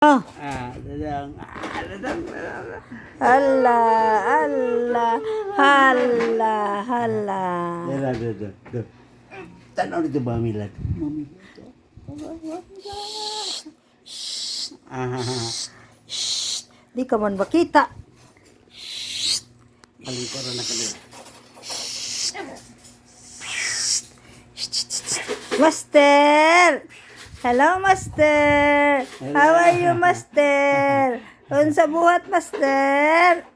Oh. Dadang. Hala, hala, hala, hala. Dadang. Tanaw dito ba, Milad? Di ka man makita. Palingkoran na kami. Master! Hello, Master! How are you, Master? Unsa buhat, Master?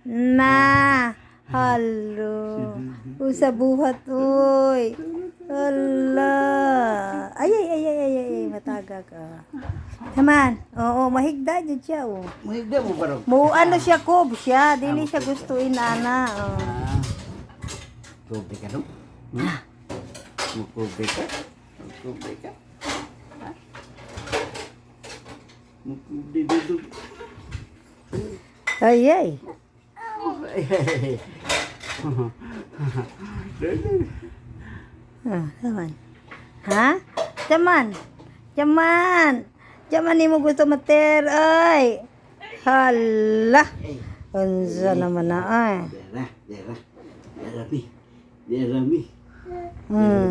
Na! Halo! Unsa buhat, uy! Hala! Ay, mataga ka. Naman, oo, mahigda dyan siya, oh. Mahigda mo parang. Ano siya, kob siya. Dili siya gustuin, ana. Oh. Kobe ka no? Kobe ka? Kobe ka? Dito. Ay. Taman. Ha? Jaman ni mo gusto mater, ay. Hala. Unsa naman na, ay. Jeremy.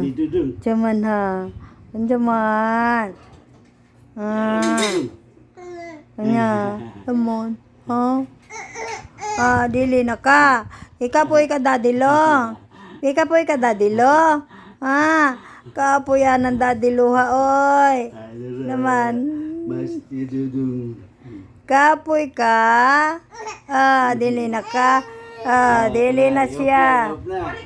Dito dun. Jaman ha. Jaman. Kanya. Tamon. Ha? Dili na ka. Ikapoy ka dadilo. Kapoy yan ang dadiluha, oy. Naman. Mas dito dun. Kapoy ka. Dili na ka. Dili na siya.